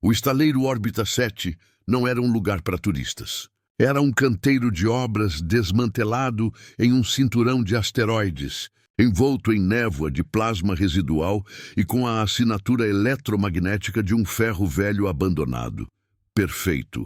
O estaleiro Órbita 7 não era um lugar para turistas. Era um canteiro de obras desmantelado em um cinturão de asteroides, envolto em névoa de plasma residual e com a assinatura eletromagnética de um ferro velho abandonado. Perfeito.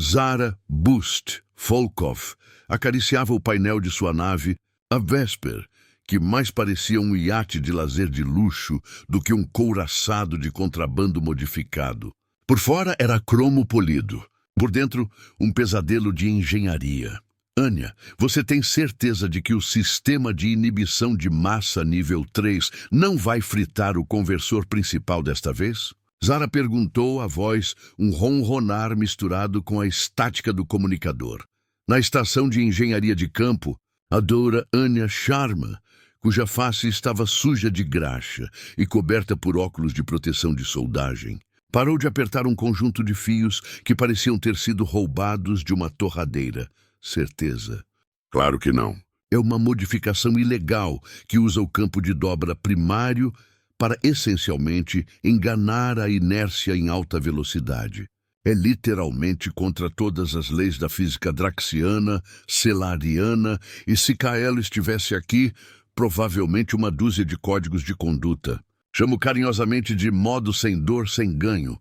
Zara Boost Volkov acariciava o painel de sua nave, a Vesper, que mais parecia um iate de lazer de luxo do que um couraçado de contrabando modificado. Por fora era cromo polido. Por dentro, um pesadelo de engenharia. Anya, você tem certeza de que o sistema de inibição de massa nível 3 não vai fritar o conversor principal desta vez? Zara perguntou, a voz um ronronar misturado com a estática do comunicador. Na estação de engenharia de campo, a doura Anya Sharma, cuja face estava suja de graxa e coberta por óculos de proteção de soldagem, parou de apertar um conjunto de fios que pareciam ter sido roubados de uma torradeira. Certeza. Claro que não. É uma modificação ilegal que usa o campo de dobra primário para, essencialmente, enganar a inércia em alta velocidade. É literalmente contra todas as leis da física draxiana, selariana, e se Kael estivesse aqui, provavelmente uma dúzia de códigos de conduta. Chamo carinhosamente de modo sem dor, sem ganho.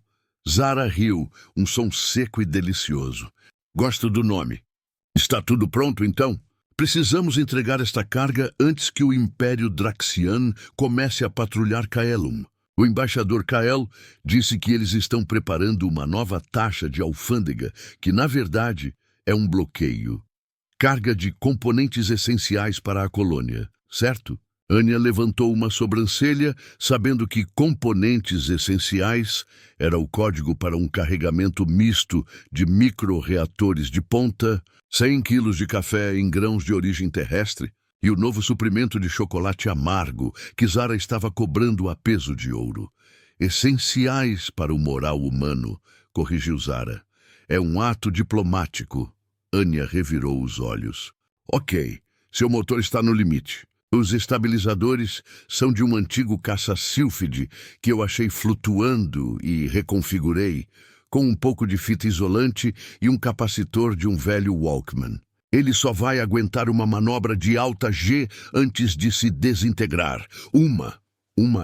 Zara riu, um som seco e delicioso. Gosto do nome. Está tudo pronto, então? Precisamos entregar esta carga antes que o Império Draxian comece a patrulhar Kaelum. O embaixador Kael disse que eles estão preparando uma nova taxa de alfândega, que, na verdade, é um bloqueio. Carga de componentes essenciais para a colônia, certo? Anya levantou uma sobrancelha, sabendo que componentes essenciais era o código para um carregamento misto de micro-reatores de ponta, 100 quilos de café em grãos de origem terrestre e o novo suprimento de chocolate amargo que Zara estava cobrando a peso de ouro. Essenciais para o moral humano, corrigiu Zara. É um ato diplomático. Anya revirou os olhos. Ok, seu motor está no limite. Os estabilizadores são de um antigo caça-sílfide que eu achei flutuando e reconfigurei, com um pouco de fita isolante e um capacitor de um velho Walkman. Ele só vai aguentar uma manobra de alta G antes de se desintegrar. Uma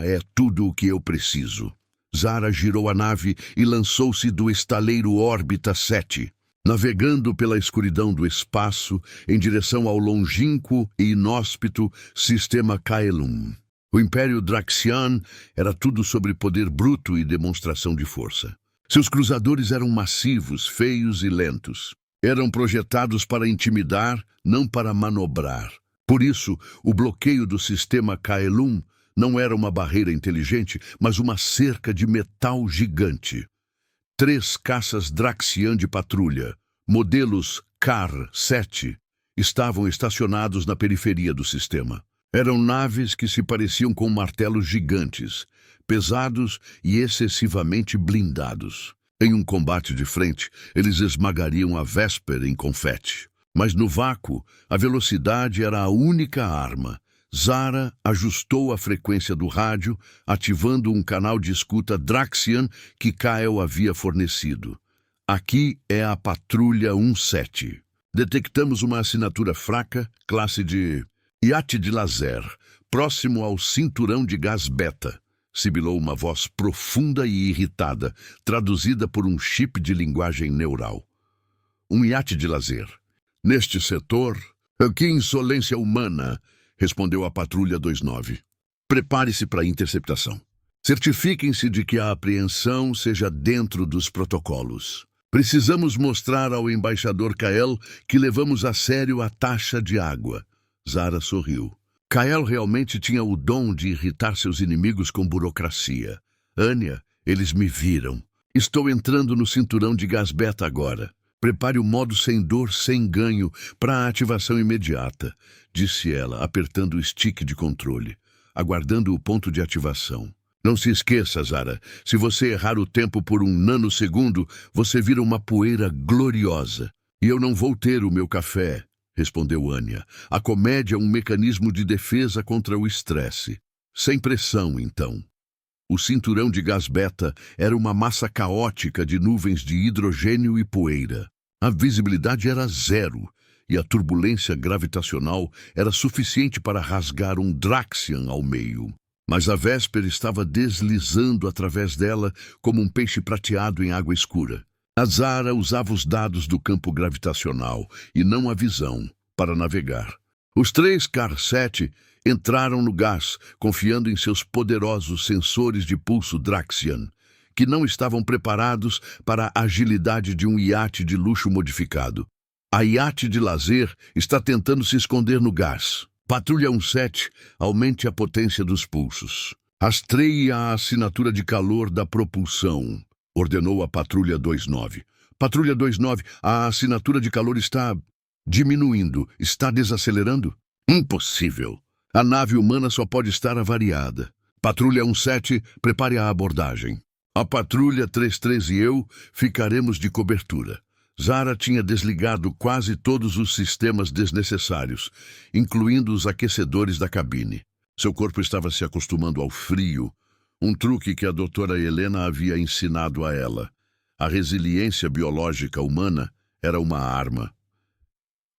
é tudo o que eu preciso. Zara girou a nave e lançou-se do estaleiro Órbita 7. Navegando pela escuridão do espaço em direção ao longínquo e inóspito sistema Kaelum. O Império Draxian era tudo sobre poder bruto e demonstração de força. Seus cruzadores eram massivos, feios e lentos. Eram projetados para intimidar, não para manobrar. Por isso, o bloqueio do sistema Kaelum não era uma barreira inteligente, mas uma cerca de metal gigante. 3 caças Draxian de patrulha, modelos CAR-7, estavam estacionados na periferia do sistema. Eram naves que se pareciam com martelos gigantes, pesados e excessivamente blindados. Em um combate de frente, eles esmagariam a Vesper em confete. Mas no vácuo, a velocidade era a única arma. Zara ajustou a frequência do rádio, ativando um canal de escuta Draxian que Kael havia fornecido. Aqui é a Patrulha 17. Detectamos uma assinatura fraca, classe de iate de laser, próximo ao cinturão de gás beta, sibilou uma voz profunda e irritada, traduzida por um chip de linguagem neural. Um iate de lazer. Neste setor, que insolência humana, respondeu a Patrulha 29. Prepare-se para a interceptação. Certifiquem-se de que a apreensão seja dentro dos protocolos. Precisamos mostrar ao embaixador Kael que levamos a sério a taxa de água. Zara sorriu. Kael realmente tinha o dom de irritar seus inimigos com burocracia. Anya, eles me viram. Estou entrando no cinturão de gás beta agora. Prepare o modo sem dor, sem ganho, para a ativação imediata, disse ela, apertando o stick de controle, aguardando o ponto de ativação. Não se esqueça, Zara, se você errar o tempo por um nanosegundo, você vira uma poeira gloriosa. E eu não vou ter o meu café, respondeu Anya. A comédia é um mecanismo de defesa contra o estresse. Sem pressão, então. O cinturão de gás beta era uma massa caótica de nuvens de hidrogênio e poeira. A visibilidade era zero, e a turbulência gravitacional era suficiente para rasgar um Draxian ao meio. Mas a Vesper estava deslizando através dela como um peixe prateado em água escura. A Zara usava os dados do campo gravitacional, e não a visão, para navegar. Os três Car-7 entraram no gás, confiando em seus poderosos sensores de pulso Draxian, que não estavam preparados para a agilidade de um iate de luxo modificado. A iate de lazer está tentando se esconder no gás. Patrulha 17, aumente a potência dos pulsos. Rastreie a assinatura de calor da propulsão, ordenou a Patrulha 29. Patrulha 29, a assinatura de calor está diminuindo. Está desacelerando? Impossível. A nave humana só pode estar avariada. Patrulha 17, prepare a abordagem. A Patrulha 33 e eu ficaremos de cobertura. Zara tinha desligado quase todos os sistemas desnecessários, incluindo os aquecedores da cabine. Seu corpo estava se acostumando ao frio, um truque que a doutora Helena havia ensinado a ela. A resiliência biológica humana era uma arma.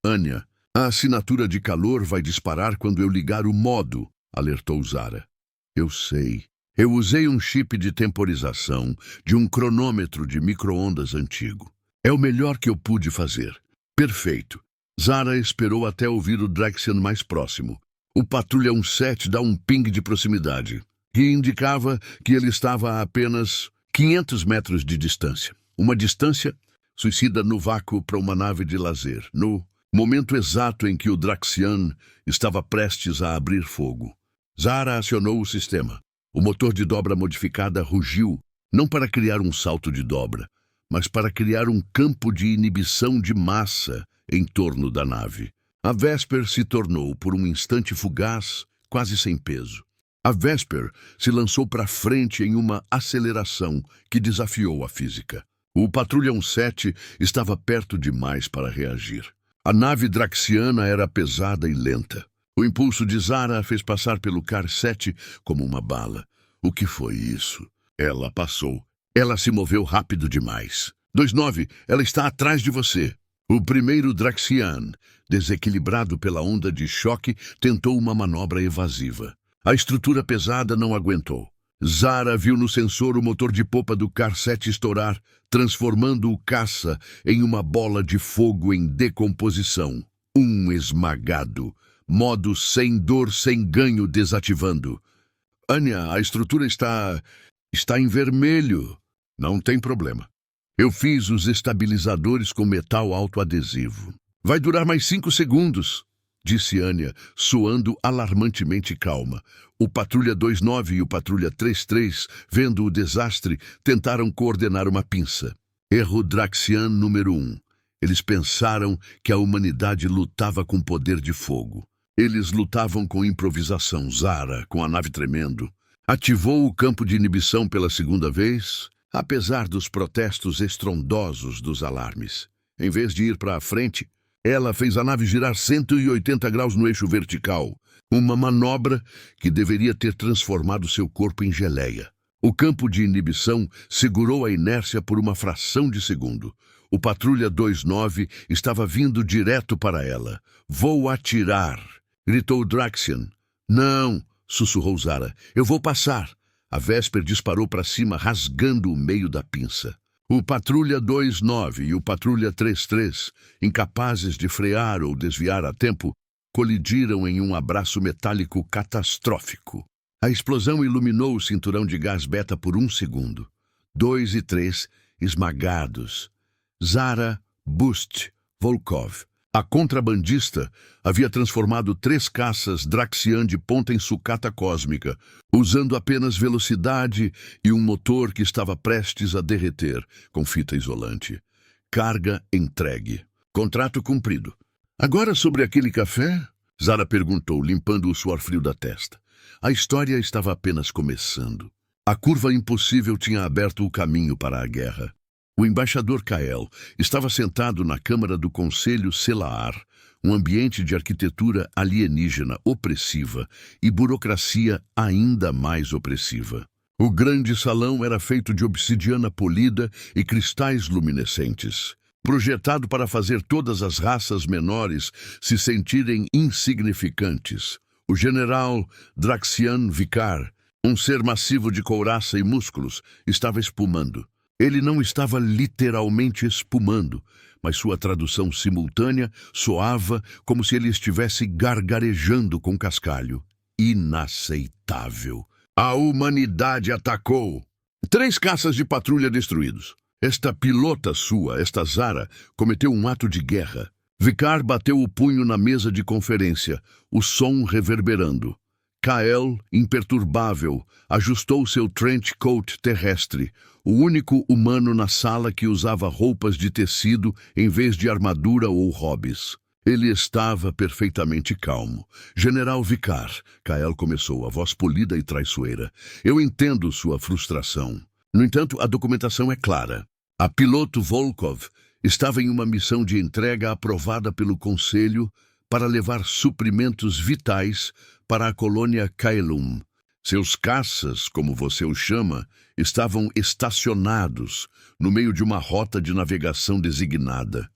Anya, a assinatura de calor vai disparar quando eu ligar o modo, alertou Zara. Eu sei. Eu usei um chip de temporização de um cronômetro de micro-ondas antigo. É o melhor que eu pude fazer. Perfeito. Zara esperou até ouvir o Draxian mais próximo. O Patrulha 17 dá um ping de proximidade, que indicava que ele estava a apenas 500 metros de distância. Uma distância suicida no vácuo para uma nave de lazer, no momento exato em que o Draxian estava prestes a abrir fogo. Zara acionou o sistema. O motor de dobra modificada rugiu, não para criar um salto de dobra, mas para criar um campo de inibição de massa em torno da nave. A Vesper se tornou, por um instante fugaz, quase sem peso. A Vesper se lançou para frente em uma aceleração que desafiou a física. O Patrulha 17 estava perto demais para reagir. A nave draxiana era pesada e lenta. O impulso de Zara a fez passar pelo Car-7 como uma bala. O que foi isso? Ela passou. Ela se moveu rápido demais. 29, ela está atrás de você. O primeiro Draxian, desequilibrado pela onda de choque, tentou uma manobra evasiva. A estrutura pesada não aguentou. Zara viu no sensor o motor de popa do Car-7 estourar, transformando o caça em uma bola de fogo em decomposição. Esmagado. Modo sem dor, sem ganho desativando. Anya, a estrutura está em vermelho. Não tem problema. Eu fiz os estabilizadores com metal autoadesivo. Vai durar mais 5 segundos, disse Anya, soando alarmantemente calma. O Patrulha 29 e o Patrulha 33, vendo o desastre, tentaram coordenar uma pinça. Erro Draxian número 1. Eles pensaram que a humanidade lutava com poder de fogo. Eles lutavam com improvisação. Zara, com a nave tremendo, ativou o campo de inibição pela segunda vez, apesar dos protestos estrondosos dos alarmes. Em vez de ir para a frente, ela fez a nave girar 180 graus no eixo vertical, uma manobra que deveria ter transformado seu corpo em geleia. O campo de inibição segurou a inércia por uma fração de segundo. O Patrulha 29 estava vindo direto para ela. Vou atirar, gritou Draxian. Não, sussurrou Zara. Eu vou passar. A Vesper disparou para cima, rasgando o meio da pinça. O Patrulha 29 e o Patrulha 33, incapazes de frear ou desviar a tempo, colidiram em um abraço metálico catastrófico. A explosão iluminou o cinturão de gás beta por 1 segundo. 2 e 3, esmagados. Zara, Bust, Volkov. A contrabandista havia transformado 3 caças Draxian de ponta em sucata cósmica, usando apenas velocidade e um motor que estava prestes a derreter, com fita isolante. Carga entregue. Contrato cumprido. Agora sobre aquele café? Zara perguntou, limpando o suor frio da testa. A história estava apenas começando. A curva impossível tinha aberto o caminho para a guerra. O embaixador Kael estava sentado na Câmara do Conselho Selaar, um ambiente de arquitetura alienígena opressiva e burocracia ainda mais opressiva. O grande salão era feito de obsidiana polida e cristais luminescentes, projetado para fazer todas as raças menores se sentirem insignificantes. O general Draxian Vicar, um ser massivo de couraça e músculos, estava espumando. Ele não estava literalmente espumando, mas sua tradução simultânea soava como se ele estivesse gargarejando com cascalho. Inaceitável. A humanidade atacou. 3 caças de patrulha destruídos. Esta pilota sua, esta Zara, cometeu um ato de guerra. Vicar bateu o punho na mesa de conferência, o som reverberando. Kael, imperturbável, ajustou seu trench coat terrestre, o único humano na sala que usava roupas de tecido em vez de armadura ou hobbies. Ele estava perfeitamente calmo. General Vicar, Kael começou, a voz polida e traiçoeira. Eu entendo sua frustração. No entanto, a documentação é clara. A piloto Volkov estava em uma missão de entrega aprovada pelo Conselho para levar suprimentos vitais para a colônia Kaelum. Seus caças, como você os chama, estavam estacionados no meio de uma rota de navegação designada,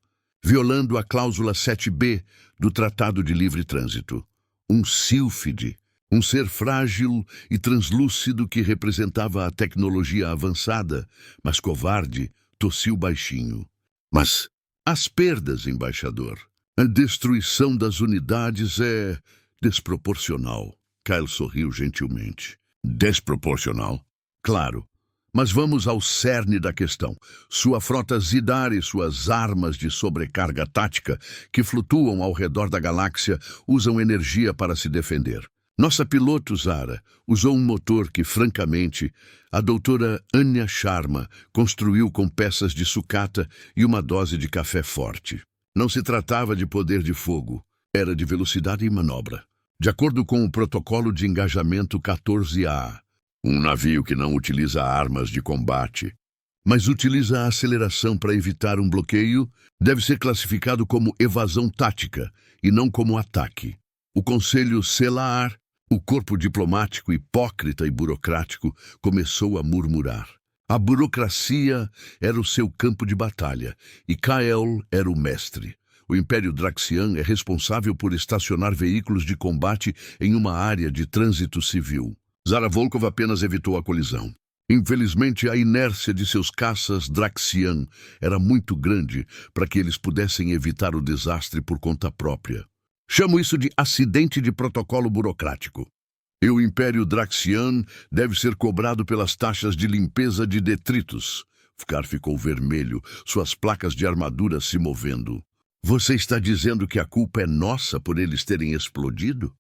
violando a cláusula 7b do Tratado de Livre Trânsito. Um sílfide, um ser frágil e translúcido que representava a tecnologia avançada, mas covarde, tossiu baixinho. Mas as perdas, embaixador. A destruição das unidades é desproporcional. Kyle sorriu gentilmente. Desproporcional? Claro. Mas vamos ao cerne da questão. Sua frota Zidar e suas armas de sobrecarga tática, que flutuam ao redor da galáxia, usam energia para se defender. Nossa piloto Zara usou um motor que, francamente, a doutora Anya Sharma construiu com peças de sucata e uma dose de café forte. Não se tratava de poder de fogo, era de velocidade e manobra. De acordo com o protocolo de engajamento 14A, um navio que não utiliza armas de combate, mas utiliza a aceleração para evitar um bloqueio, deve ser classificado como evasão tática e não como ataque. O Conselho Selaar, o corpo diplomático hipócrita e burocrático, começou a murmurar. A burocracia era o seu campo de batalha e Kael era o mestre. O Império Draxian é responsável por estacionar veículos de combate em uma área de trânsito civil. Zara Volkov apenas evitou a colisão. Infelizmente, a inércia de seus caças Draxian era muito grande para que eles pudessem evitar o desastre por conta própria. Chamo isso de acidente de protocolo burocrático. E o Império Draxian deve ser cobrado pelas taxas de limpeza de detritos. Vicar ficou vermelho, suas placas de armadura se movendo. Você está dizendo que a culpa é nossa por eles terem explodido?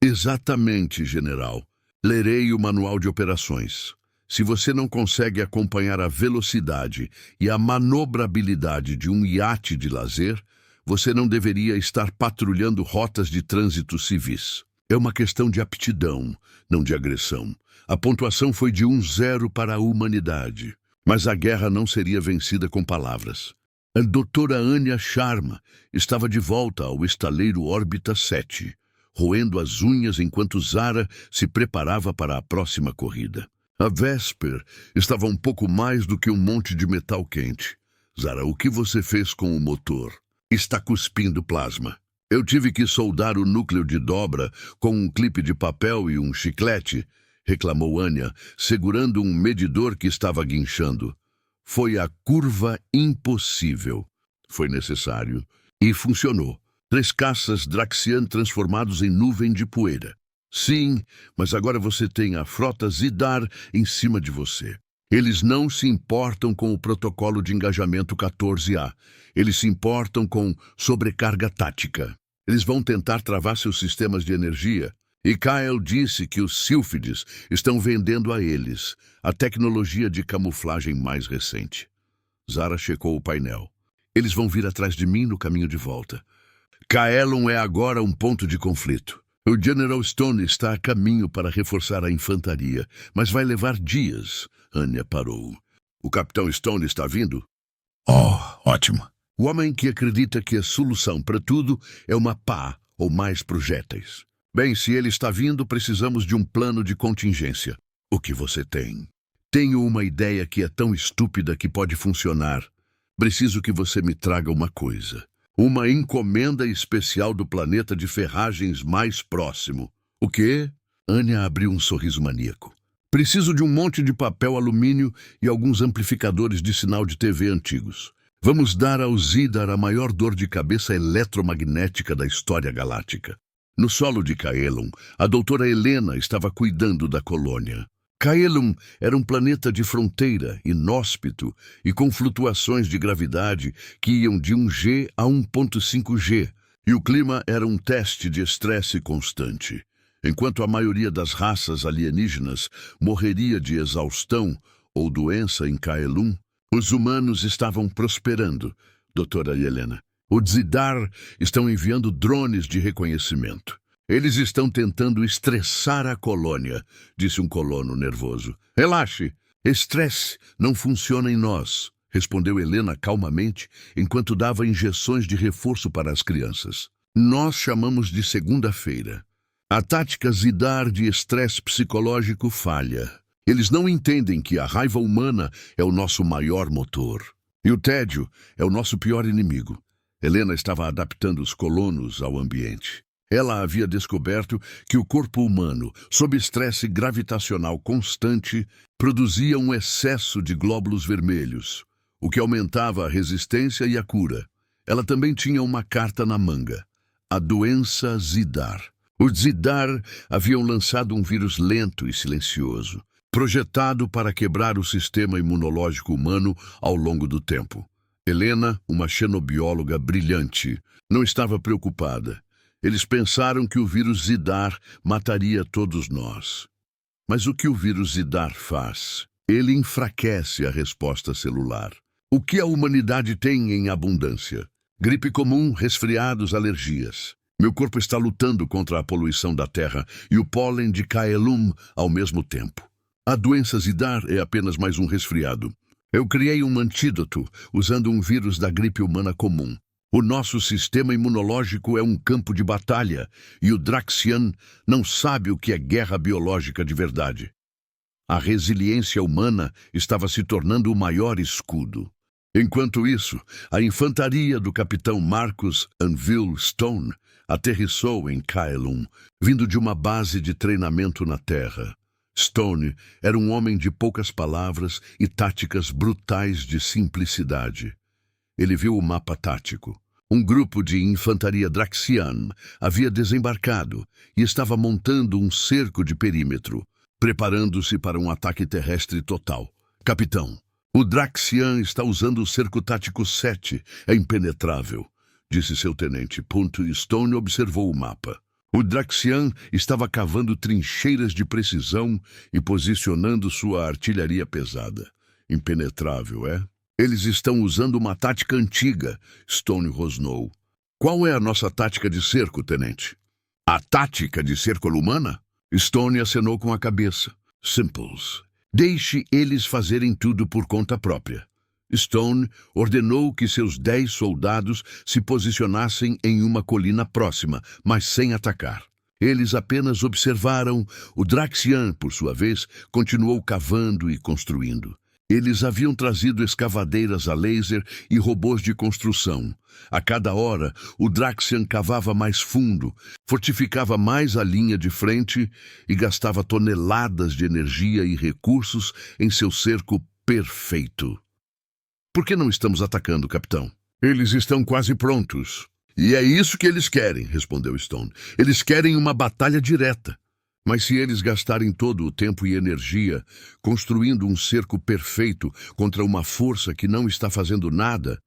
Exatamente, general. Lerei o manual de operações. Se você não consegue acompanhar a velocidade e a manobrabilidade de um iate de lazer, você não deveria estar patrulhando rotas de trânsito civis. É uma questão de aptidão, não de agressão. A pontuação foi de 1-0 para a humanidade. Mas a guerra não seria vencida com palavras. A doutora Anya Sharma estava de volta ao estaleiro Órbita 7, roendo as unhas enquanto Zara se preparava para a próxima corrida. A Vesper estava um pouco mais do que um monte de metal quente. Zara, o que você fez com o motor? Está cuspindo plasma. Eu tive que soldar o núcleo de dobra com um clipe de papel e um chiclete, reclamou Anya, segurando um medidor que estava guinchando. Foi a curva impossível. Foi necessário. E funcionou. 3 caças Draxian transformados em nuvem de poeira. Sim, mas agora você tem a frota Zidar em cima de você. Eles não se importam com o protocolo de engajamento 14A. Eles se importam com sobrecarga tática. Eles vão tentar travar seus sistemas de energia. E Kyle disse que os sílfides estão vendendo a eles a tecnologia de camuflagem mais recente. Zara checou o painel. Eles vão vir atrás de mim no caminho de volta. Kaelum é agora um ponto de conflito. O General Stone está a caminho para reforçar a infantaria, mas vai levar dias. Anya parou. O Capitão Stone está vindo? Oh, ótimo. O homem que acredita que a solução para tudo é uma pá ou mais projéteis. Bem, se ele está vindo, precisamos de um plano de contingência. O que você tem? Tenho uma ideia que é tão estúpida que pode funcionar. Preciso que você me traga uma coisa. Uma encomenda especial do planeta de ferragens mais próximo. O quê? Anya abriu um sorriso maníaco. Preciso de um monte de papel alumínio e alguns amplificadores de sinal de TV antigos. Vamos dar ao Zidar a maior dor de cabeça eletromagnética da história galáctica. No solo de Caelum, a doutora Helena estava cuidando da colônia. Caelum era um planeta de fronteira, inóspito e com flutuações de gravidade que iam de 1G a 1.5G, e o clima era um teste de estresse constante. Enquanto a maioria das raças alienígenas morreria de exaustão ou doença em Caelum, os humanos estavam prosperando, doutora Helena. Os Zidar estão enviando drones de reconhecimento. Eles estão tentando estressar a colônia, disse um colono nervoso. Relaxe, estresse não funciona em nós, respondeu Helena calmamente, enquanto dava injeções de reforço para as crianças. Nós chamamos de segunda-feira. A tática Zidar de estresse psicológico falha. Eles não entendem que a raiva humana é o nosso maior motor. E o tédio é o nosso pior inimigo. Helena estava adaptando os colonos ao ambiente. Ela havia descoberto que o corpo humano, sob estresse gravitacional constante, produzia um excesso de glóbulos vermelhos, o que aumentava a resistência e a cura. Ela também tinha uma carta na manga: a doença Zidar. Os Zidar haviam lançado um vírus lento e silencioso, projetado para quebrar o sistema imunológico humano ao longo do tempo. Helena, uma xenobióloga brilhante, não estava preocupada. Eles pensaram que o vírus Zidar mataria todos nós. Mas o que o vírus Zidar faz? Ele enfraquece a resposta celular. O que a humanidade tem em abundância? Gripe comum, resfriados, alergias. Meu corpo está lutando contra a poluição da Terra e o pólen de Caelum ao mesmo tempo. A doença Zidar é apenas mais um resfriado. Eu criei um antídoto usando um vírus da gripe humana comum. O nosso sistema imunológico é um campo de batalha e o Draxian não sabe o que é guerra biológica de verdade. A resiliência humana estava se tornando o maior escudo. Enquanto isso, a infantaria do capitão Marcus Anvil Stone aterrissou em Caelum, vindo de uma base de treinamento na Terra. Stone era um homem de poucas palavras e táticas brutais de simplicidade. Ele viu o mapa tático. Um grupo de infantaria Draxian havia desembarcado e estava montando um cerco de perímetro, preparando-se para um ataque terrestre total. Capitão, o Draxian está usando o cerco tático 7. É impenetrável, disse seu tenente. Stone observou o mapa. O Draxian estava cavando trincheiras de precisão e posicionando sua artilharia pesada. Impenetrável, é? Eles estão usando uma tática antiga, Stone rosnou. Qual é a nossa tática de cerco, tenente? A tática de cerco humana? Stone acenou com a cabeça. Simples. Deixe eles fazerem tudo por conta própria. Stone ordenou que seus 10 soldados se posicionassem em uma colina próxima, mas sem atacar. Eles apenas observaram. O Draxian, por sua vez, continuou cavando e construindo. Eles haviam trazido escavadeiras a laser e robôs de construção. A cada hora, o Draxian cavava mais fundo, fortificava mais a linha de frente e gastava toneladas de energia e recursos em seu cerco perfeito. Por que não estamos atacando, capitão? Eles estão quase prontos. E é isso que eles querem, respondeu Stone. Eles querem uma batalha direta. Mas se eles gastarem todo o tempo e energia construindo um cerco perfeito contra uma força que não está fazendo nada,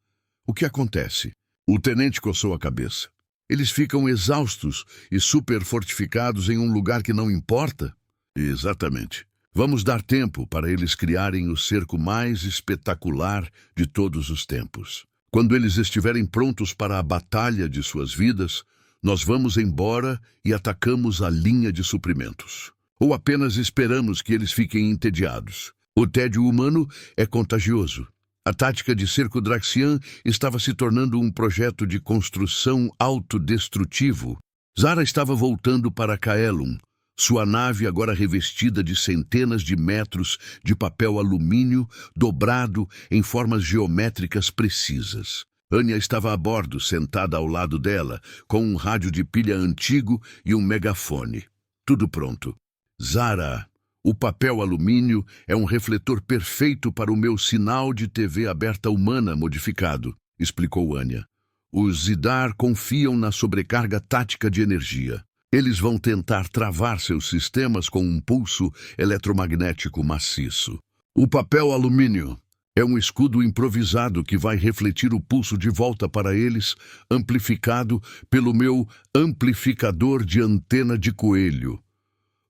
o que acontece? O tenente coçou a cabeça. Eles ficam exaustos e superfortificados em um lugar que não importa? Exatamente. Vamos dar tempo para eles criarem o cerco mais espetacular de todos os tempos. Quando eles estiverem prontos para a batalha de suas vidas, nós vamos embora e atacamos a linha de suprimentos. Ou apenas esperamos que eles fiquem entediados. O tédio humano é contagioso. A tática de cerco Draxian estava se tornando um projeto de construção autodestrutivo. Zara estava voltando para Caelum, Sua nave agora revestida de centenas de metros de papel alumínio dobrado em formas geométricas precisas. Anya estava a bordo, sentada ao lado dela, com um rádio de pilha antigo e um megafone. Tudo pronto. Zara, o papel alumínio é um refletor perfeito para o meu sinal de TV aberta humana modificado, explicou Anya. Os Zidar confiam na sobrecarga tática de energia. Eles vão tentar travar seus sistemas com um pulso eletromagnético maciço. O papel alumínio é um escudo improvisado que vai refletir o pulso de volta para eles, amplificado pelo meu amplificador de antena de coelho.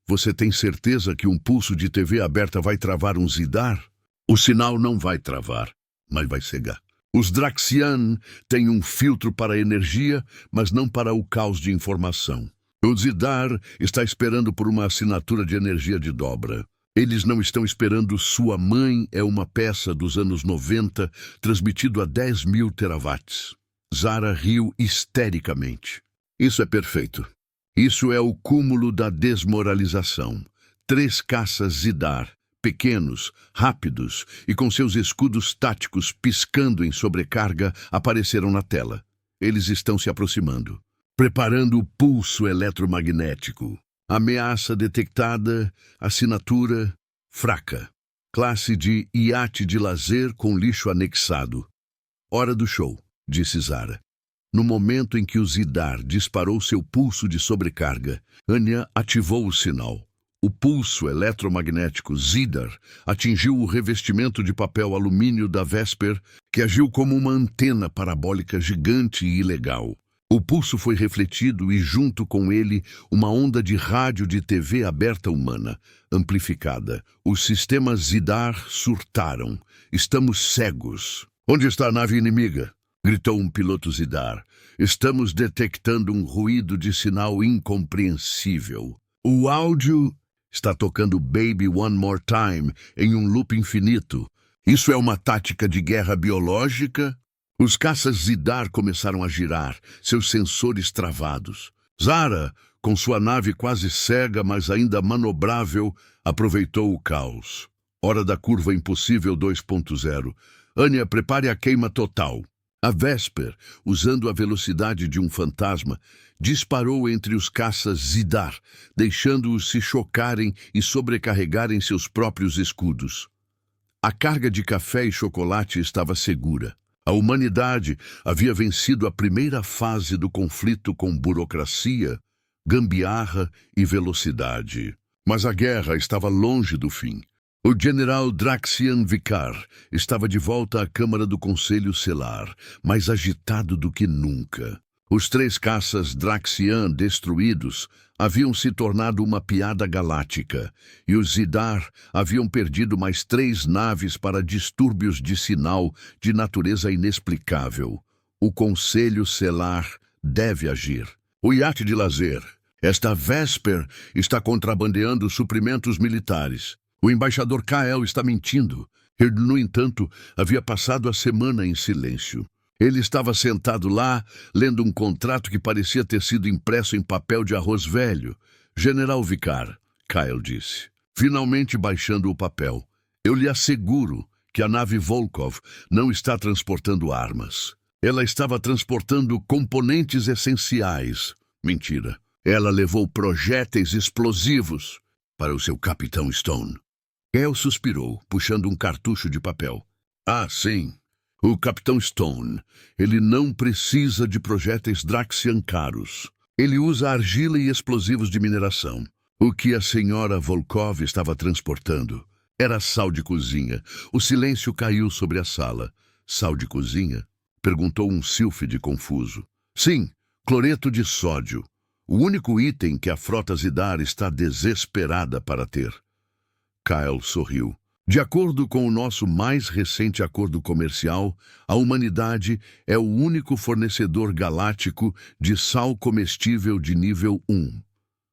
Você tem certeza que um pulso de TV aberta vai travar um Zidar? O sinal não vai travar, mas vai cegar. Os Draxian têm um filtro para a energia, mas não para o caos de informação. O Zidar está esperando por uma assinatura de energia de dobra. Eles não estão esperando Sua Mãe é uma peça dos anos 90, transmitido a 10.000 terawatts. Zara riu histericamente. Isso é perfeito. Isso é o cúmulo da desmoralização. 3 caças Zidar, pequenos, rápidos e com seus escudos táticos piscando em sobrecarga, apareceram na tela. Eles estão se aproximando, preparando o pulso eletromagnético. Ameaça detectada, assinatura fraca. Classe de iate de lazer com lixo anexado. Hora do show, disse Zara. No momento em que o Zidar disparou seu pulso de sobrecarga, Anya ativou o sinal. O pulso eletromagnético Zidar atingiu o revestimento de papel alumínio da Vesper, que agiu como uma antena parabólica gigante e ilegal. O pulso foi refletido e, junto com ele, uma onda de rádio de TV aberta humana, amplificada. Os sistemas Zidar surtaram. Estamos cegos. Onde está a nave inimiga? Gritou um piloto Zidar. Estamos detectando um ruído de sinal incompreensível. O áudio está tocando Baby One More Time em um loop infinito. Isso é uma tática de guerra biológica? Os caças Zidar começaram a girar, seus sensores travados. Zara, com sua nave quase cega, mas ainda manobrável, aproveitou o caos. Hora da curva impossível 2.0. Anya, prepare a queima total. A Vesper, usando a velocidade de um fantasma, disparou entre os caças Zidar, deixando-os se chocarem e sobrecarregarem seus próprios escudos. A carga de café e chocolate estava segura. A humanidade havia vencido a primeira fase do conflito com burocracia, gambiarra e velocidade. Mas a guerra estava longe do fim. O general Draxian Vicar estava de volta à Câmara do Conselho Selar, mais agitado do que nunca. Os 3 caças Draxian destruídos haviam se tornado uma piada galáctica, e os Zidar haviam perdido mais 3 naves para distúrbios de sinal de natureza inexplicável. O Conselho Selar deve agir. O iate de lazer. Esta Vesper está contrabandeando suprimentos militares. O embaixador Kael está mentindo. Ele, no entanto, havia passado a semana em silêncio. Ele estava sentado lá, lendo um contrato que parecia ter sido impresso em papel de arroz velho. General Vicar, Kael disse, finalmente baixando o papel. Eu lhe asseguro que a nave Volkov não está transportando armas. Ela estava transportando componentes essenciais. Mentira. Ela levou projéteis explosivos para o seu capitão Stone. Kael suspirou, puxando um cartucho de papel. Ah, sim. O capitão Stone. Ele não precisa de projéteis Draxian caros. Ele usa argila e explosivos de mineração. O que a senhora Volkov estava transportando era sal de cozinha. O silêncio caiu sobre a sala. Sal de cozinha? Perguntou um sílfide confuso. Sim, cloreto de sódio. O único item que a frota Zidar está desesperada para ter. Kael sorriu. De acordo com o nosso mais recente acordo comercial, a humanidade é o único fornecedor galáctico de sal comestível de nível 1.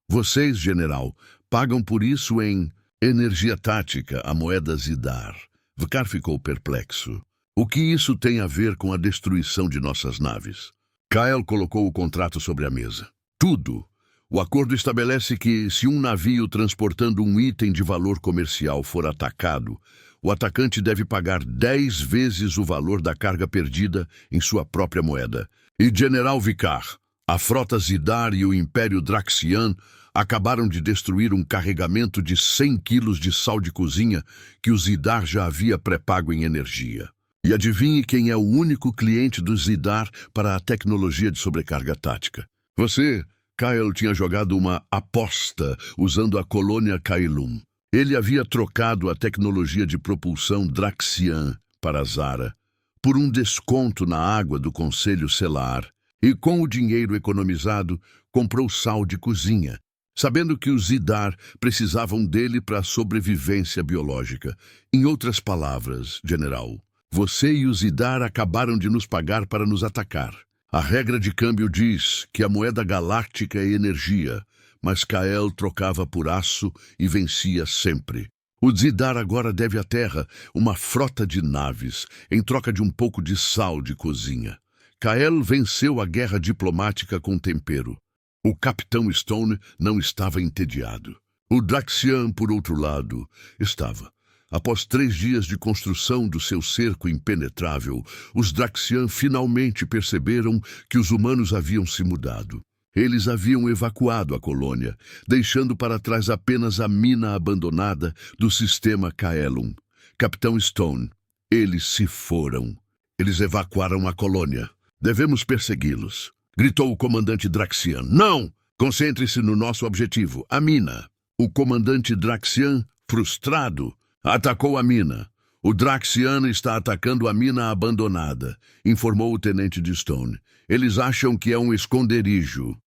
Vocês, general, pagam por isso em energia tática, a moeda Zidar. Vicar ficou perplexo. O que isso tem a ver com a destruição de nossas naves? Kael colocou o contrato sobre a mesa. Tudo. O acordo estabelece que, se um navio transportando um item de valor comercial for atacado, o atacante deve pagar 10 vezes o valor da carga perdida em sua própria moeda. E General Vicar, a frota Zidar e o Império Draxian acabaram de destruir um carregamento de 100 quilos de sal de cozinha que o Zidar já havia pré-pago em energia. E adivinhe quem é o único cliente do Zidar para a tecnologia de sobrecarga tática. Você, Kyle, tinha jogado uma aposta usando a colônia Kailum. Ele havia trocado a tecnologia de propulsão Draxian para a Zara por um desconto na água do Conselho Selar e, com o dinheiro economizado, comprou sal de cozinha, sabendo que os Zidar precisavam dele para a sobrevivência biológica. Em outras palavras, general, você e os Zidar acabaram de nos pagar para nos atacar. A regra de câmbio diz que a moeda galáctica é energia, mas Kael trocava por aço e vencia sempre. O Zidar agora deve à Terra uma frota de naves, em troca de um pouco de sal de cozinha. Kael venceu a guerra diplomática com tempero. O Capitão Stone não estava entediado. O Draxian, por outro lado, estava. Após 3 dias de construção do seu cerco impenetrável, os Draxian finalmente perceberam que os humanos haviam se mudado. Eles haviam evacuado a colônia, deixando para trás apenas a mina abandonada do sistema Kaelum. Capitão Stone, eles se foram. Eles evacuaram a colônia. Devemos persegui-los, gritou o comandante Draxian. Não! Concentre-se no nosso objetivo, a mina. O comandante Draxian, frustrado, atacou a mina. O Draxian está atacando a mina abandonada, informou o tenente de Stone. Eles acham que é um esconderijo.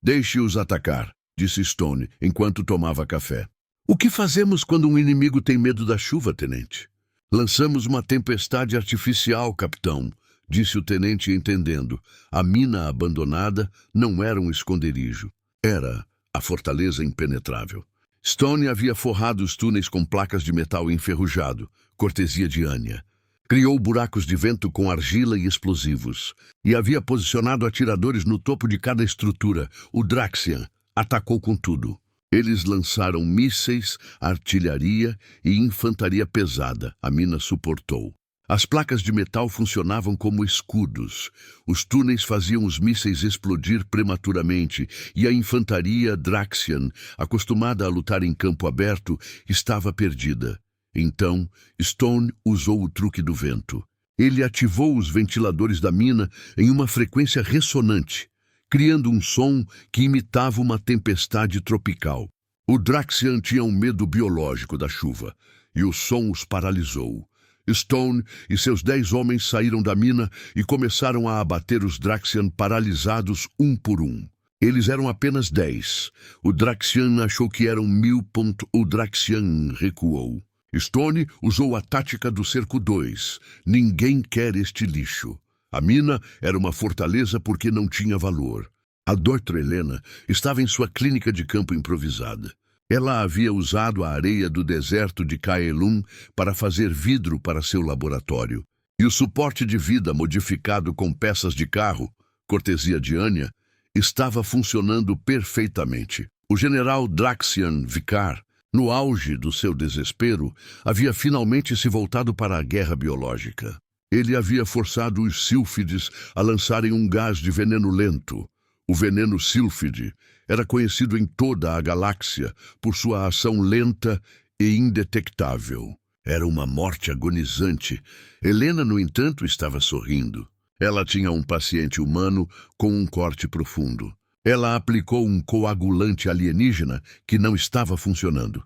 Deixe-os atacar, disse Stone, enquanto tomava café. O que fazemos quando um inimigo tem medo da chuva, tenente? Lançamos uma tempestade artificial, capitão, disse o tenente, entendendo. A mina abandonada não era um esconderijo. Era a fortaleza impenetrável. Stone havia forrado os túneis com placas de metal enferrujado, cortesia de Anya. Criou buracos de vento com argila e explosivos, e havia posicionado atiradores no topo de cada estrutura. O Draxian atacou com tudo. Eles lançaram mísseis, artilharia e infantaria pesada. A mina suportou. As placas de metal funcionavam como escudos. Os túneis faziam os mísseis explodir prematuramente, e a infantaria Draxian, acostumada a lutar em campo aberto, estava perdida. Então, Stone usou o truque do vento. Ele ativou os ventiladores da mina em uma frequência ressonante, criando um som que imitava uma tempestade tropical. O Draxian tinha um medo biológico da chuva, e o som os paralisou. Stone e seus 10 homens saíram da mina e começaram a abater os Draxian paralisados um por um. Eles eram apenas 10. O Draxian achou que eram 1000. O Draxian recuou. Stone usou a tática do cerco 2. Ninguém quer este lixo. A mina era uma fortaleza porque não tinha valor. A Dra. Helena estava em sua clínica de campo improvisada. Ela havia usado a areia do deserto de Kaelum para fazer vidro para seu laboratório. E o suporte de vida modificado com peças de carro, cortesia de Anya, estava funcionando perfeitamente. O general Draxian Vicar, no auge do seu desespero, havia finalmente se voltado para a guerra biológica. Ele havia forçado os sílfides a lançarem um gás de veneno lento. O veneno sílfide era conhecido em toda a galáxia por sua ação lenta e indetectável. Era uma morte agonizante. Helena, no entanto, estava sorrindo. Ela tinha um paciente humano com um corte profundo. Ela aplicou um coagulante alienígena que não estava funcionando.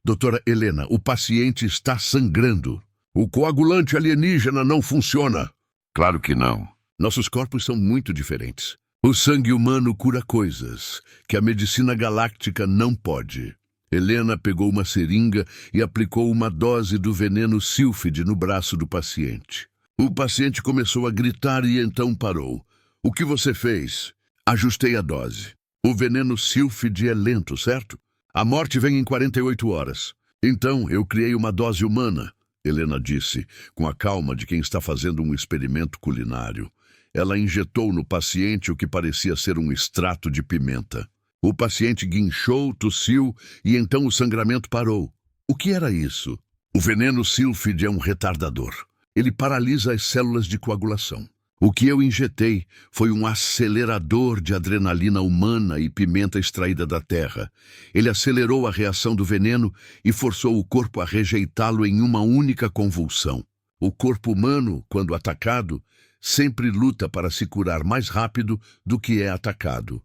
Doutora Helena, o paciente está sangrando. O coagulante alienígena não funciona. Claro que não. Nossos corpos são muito diferentes. O sangue humano cura coisas que a medicina galáctica não pode. Helena pegou uma seringa e aplicou uma dose do veneno sílfide no braço do paciente. O paciente começou a gritar e então parou. O que você fez? Ajustei a dose. O veneno sílfide é lento, certo? A morte vem em 48 horas. Então, eu criei uma dose humana, Helena disse, com a calma de quem está fazendo um experimento culinário. Ela injetou no paciente o que parecia ser um extrato de pimenta. O paciente guinchou, tossiu e então o sangramento parou. O que era isso? O veneno Sylphid é um retardador. Ele paralisa as células de coagulação. O que eu injetei foi um acelerador de adrenalina humana e pimenta extraída da terra. Ele acelerou a reação do veneno e forçou o corpo a rejeitá-lo em uma única convulsão. O corpo humano, quando atacado, sempre luta para se curar mais rápido do que é atacado.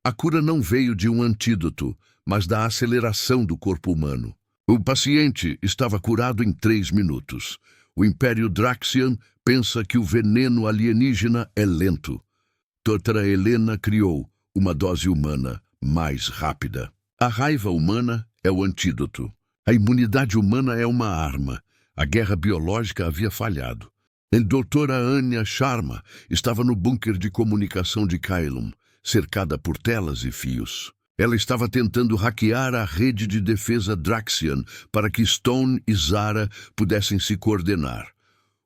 A cura não veio de um antídoto, mas da aceleração do corpo humano. O paciente estava curado em 3 minutos. O Império Draxian pensa que o veneno alienígena é lento. Doutora Helena criou uma dose humana mais rápida. A raiva humana é o antídoto. A imunidade humana é uma arma. A guerra biológica havia falhado. A doutora Anya Sharma estava no bunker de comunicação de Kylum, cercada por telas e fios. Ela estava tentando hackear a rede de defesa Draxian para que Stone e Zara pudessem se coordenar.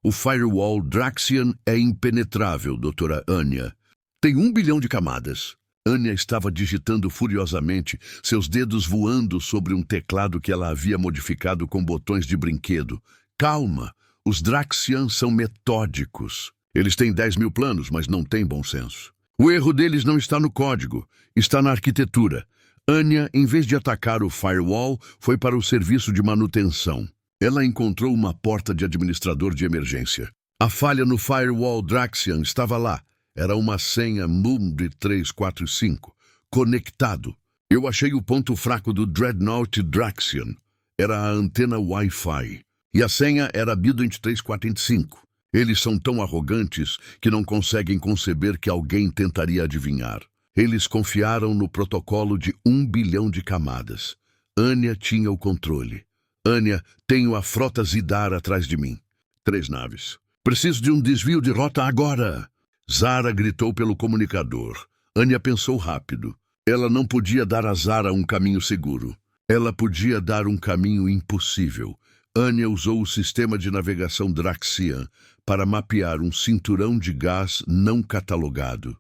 O firewall Draxian é impenetrável, doutora Anya. Tem 1 bilhão de camadas. Anya estava digitando furiosamente, seus dedos voando sobre um teclado que ela havia modificado com botões de brinquedo. Calma, os Draxian são metódicos. Eles têm 10.000 planos, mas não têm bom senso. O erro deles não está no código, está na arquitetura. Anya, em vez de atacar o firewall, foi para o serviço de manutenção. Ela encontrou uma porta de administrador de emergência. A falha no firewall Draxian estava lá. Era uma senha MUM 345. Conectado. Eu achei o ponto fraco do Dreadnought Draxian. Era a antena Wi-Fi. E a senha era BID 345. Eles são tão arrogantes que não conseguem conceber que alguém tentaria adivinhar. Eles confiaram no protocolo de 1 bilhão de camadas. Anya tinha o controle. Anya, tenho a frota Zidar atrás de mim. 3 naves. Preciso de um desvio de rota agora. Zara gritou pelo comunicador. Anya pensou rápido. Ela não podia dar a Zara um caminho seguro. Ela podia dar um caminho impossível. Anya usou o sistema de navegação Draxian para mapear um cinturão de gás não catalogado.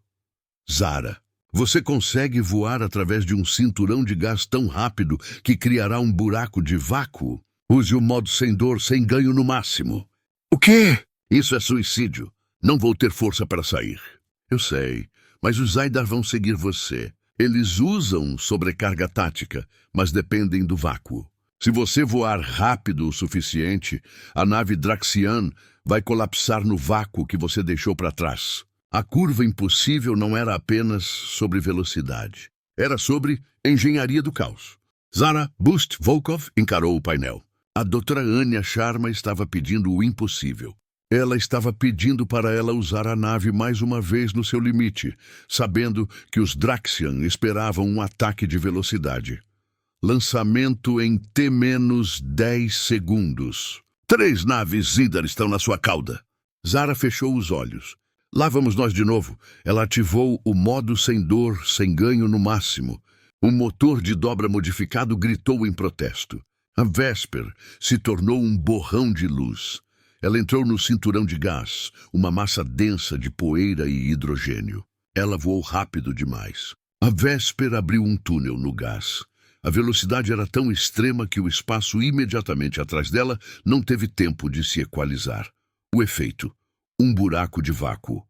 Zara, você consegue voar através de um cinturão de gás tão rápido que criará um buraco de vácuo? Use o modo sem dor, sem ganho no máximo. O quê? Isso é suicídio. Não vou ter força para sair. Eu sei, mas os Zaidar vão seguir você. Eles usam sobrecarga tática, mas dependem do vácuo. Se você voar rápido o suficiente, a nave Draxian vai colapsar no vácuo que você deixou para trás. A curva impossível não era apenas sobre velocidade. Era sobre engenharia do caos. Zara Boost Volkov encarou o painel. A doutora Anya Sharma estava pedindo o impossível. Ela estava pedindo para ela usar a nave mais uma vez no seu limite, sabendo que os Draxian esperavam um ataque de velocidade. Lançamento em T-10 segundos. 3 naves Zidar estão na sua cauda. Zara fechou os olhos. Lá vamos nós de novo. Ela ativou o modo sem dor, sem ganho no máximo. Um motor de dobra modificado gritou em protesto. A Vesper se tornou um borrão de luz. Ela entrou no cinturão de gás, uma massa densa de poeira e hidrogênio. Ela voou rápido demais. A Vesper abriu um túnel no gás. A velocidade era tão extrema que o espaço imediatamente atrás dela não teve tempo de se equalizar. O efeito: um buraco de vácuo.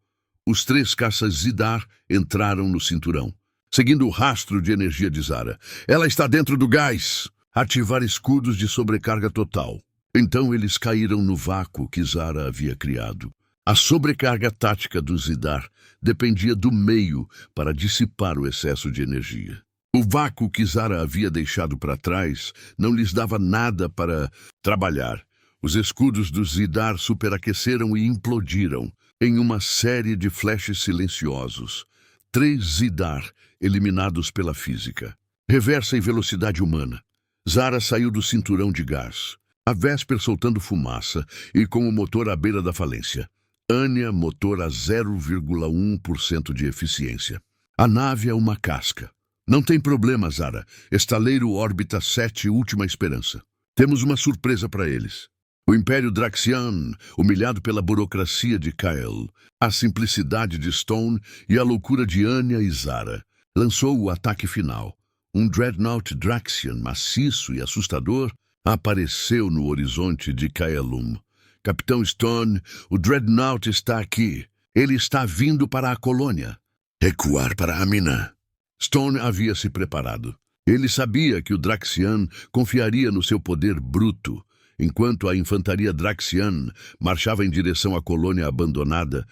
Os 3 caças Zidar entraram no cinturão, seguindo o rastro de energia de Zara. Ela está dentro do gás! Ativar escudos de sobrecarga total. Então eles caíram no vácuo que Zara havia criado. A sobrecarga tática do Zidar dependia do meio para dissipar o excesso de energia. O vácuo que Zara havia deixado para trás não lhes dava nada para trabalhar. Os escudos do Zidar superaqueceram e implodiram em uma série de flashes silenciosos. 3 Zidar eliminados pela física. Reversa em velocidade humana. Zara saiu do cinturão de gás. A Vesper soltando fumaça e com o motor à beira da falência. Anya, motor a 0,1% de eficiência. A nave é uma casca. Não tem problema, Zara. Estaleiro órbita 7, última esperança. Temos uma surpresa para eles. O Império Draxian, humilhado pela burocracia de Kyle, a simplicidade de Stone e a loucura de Anya e Zara. lançou o ataque final. Um Dreadnought Draxian maciço e assustador apareceu no horizonte de Kaelum. Capitão Stone, o Dreadnought está aqui. Ele está vindo para a colônia. Recuar para a mina. Stone havia se preparado. Ele sabia que o Draxian confiaria no seu poder bruto. Enquanto a infantaria Draxian marchava em direção à colônia abandonada,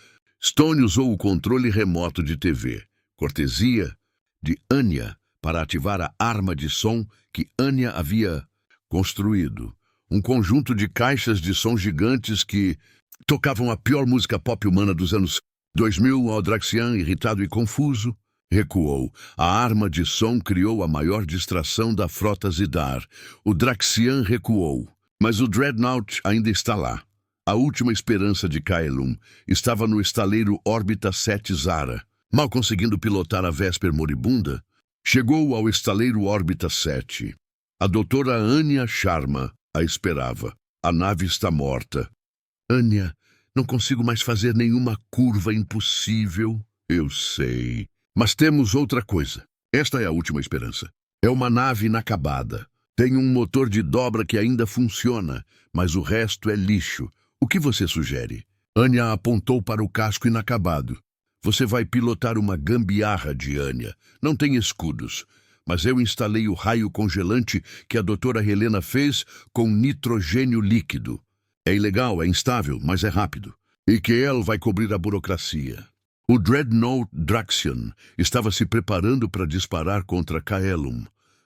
Stone usou o controle remoto de TV, cortesia de Anya, para ativar a arma de som que Anya havia construído. Um conjunto de caixas de som gigantes que tocavam a pior música pop humana dos anos 2000. O Draxian, irritado e confuso, recuou. A arma de som criou a maior distração da frota Zidar. O Draxian recuou, mas o Dreadnought ainda está lá. A última esperança de Kaelum estava no estaleiro Órbita 7 Zara. Mal conseguindo pilotar a Vesper moribunda, chegou ao estaleiro Órbita 7. A doutora Anya Sharma a esperava. A nave está morta. Anya, não consigo mais fazer nenhuma curva impossível. Eu sei. Mas temos outra coisa. Esta é a última esperança. É uma nave inacabada. Tem um motor de dobra que ainda funciona, mas o resto é lixo. O que você sugere? Anya apontou para o casco inacabado. Você vai pilotar uma gambiarra de Anya. Não tem escudos. Mas eu instalei o raio congelante que a doutora Helena fez com nitrogênio líquido. É ilegal, é instável, mas é rápido. E Kael vai cobrir a burocracia. O Dreadnought Draxian estava se preparando para disparar contra Kaelum.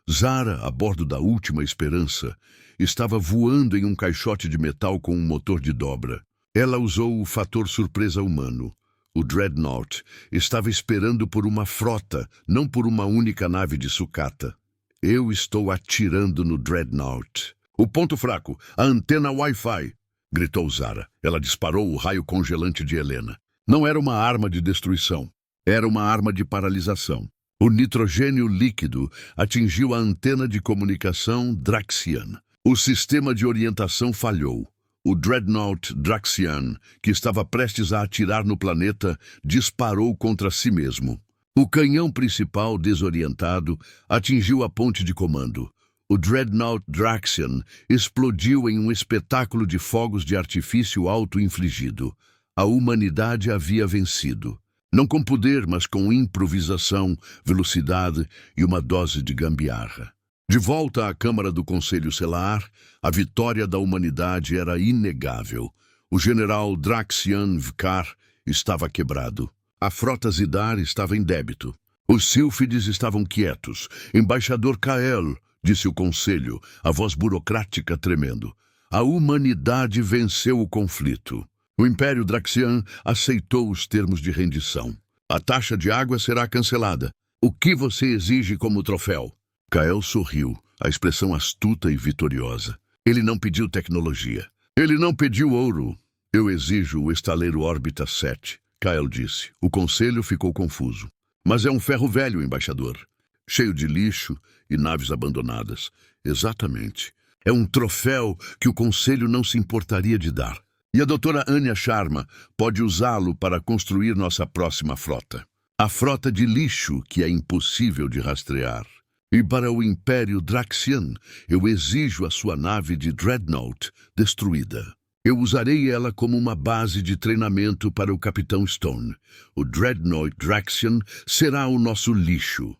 Zara, a bordo da Última Esperança, estava voando em um caixote de metal com um motor de dobra. Ela usou o fator surpresa humano. O Dreadnought estava esperando por uma frota, não por uma única nave de sucata. Eu estou atirando no Dreadnought. O ponto fraco, a antena Wi-Fi, gritou Zara. Ela disparou o raio congelante de Helena. Não era uma arma de destruição, era uma arma de paralisação. O nitrogênio líquido atingiu a antena de comunicação Draxian. O sistema de orientação falhou. O Dreadnought Draxian, que estava prestes a atirar no planeta, disparou contra si mesmo. O canhão principal, desorientado, atingiu a ponte de comando. O Dreadnought Draxian explodiu em um espetáculo de fogos de artifício auto-infligido. A humanidade havia vencido. Não com poder, mas com improvisação, velocidade e uma dose de gambiarra. De volta à Câmara do Conselho Selar, a vitória da humanidade era inegável. O general Draxian Vkar estava quebrado. A frota Zidar estava em débito. Os sílfides estavam quietos. Embaixador Kael, disse o Conselho, a voz burocrática tremendo. A humanidade venceu o conflito. O Império Draxian aceitou os termos de rendição. A taxa de água será cancelada. O que você exige como troféu? Kael sorriu, a expressão astuta e vitoriosa. Ele não pediu tecnologia. Ele não pediu ouro. Eu exijo o estaleiro Órbita 7, Kael disse. O conselho ficou confuso. Mas é um ferro velho, embaixador. Cheio de lixo e naves abandonadas. Exatamente. É um troféu que o conselho não se importaria de dar. E a doutora Anya Sharma pode usá-lo para construir nossa próxima frota. A frota de lixo que é impossível de rastrear. E para o Império Draxian, eu exijo a sua nave de Dreadnought destruída. Eu usarei ela como uma base de treinamento para o Capitão Stone. O Dreadnought Draxian será o nosso lixo.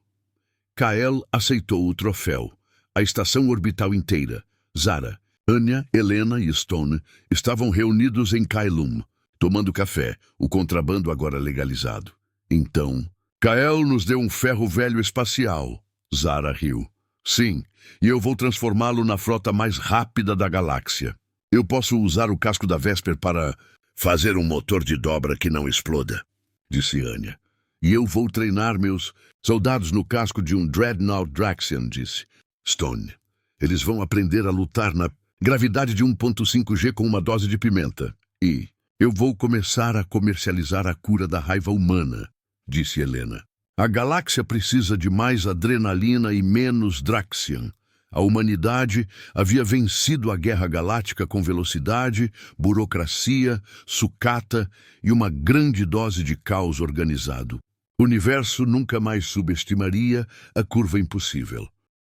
Kael aceitou o troféu. A estação orbital inteira, Zara, Anya, Helena e Stone estavam reunidos em Kaelum, tomando café, o contrabando agora legalizado. Então, Kael nos deu um ferro velho espacial. Zara riu. Sim, e eu vou transformá-lo na frota mais rápida da galáxia. Eu posso usar o casco da Vesper para fazer um motor de dobra que não exploda, disse Anya. E eu vou treinar meus soldados no casco de um Dreadnought Draxian, disse Stone. Eles vão aprender a lutar na gravidade de 1.5G com uma dose de pimenta. E eu vou começar a comercializar a cura da raiva humana, disse Helena. A galáxia precisa de mais adrenalina e menos Draxian. A humanidade havia vencido a guerra galáctica com velocidade, burocracia, sucata e uma grande dose de caos organizado. O universo nunca mais subestimaria a curva impossível.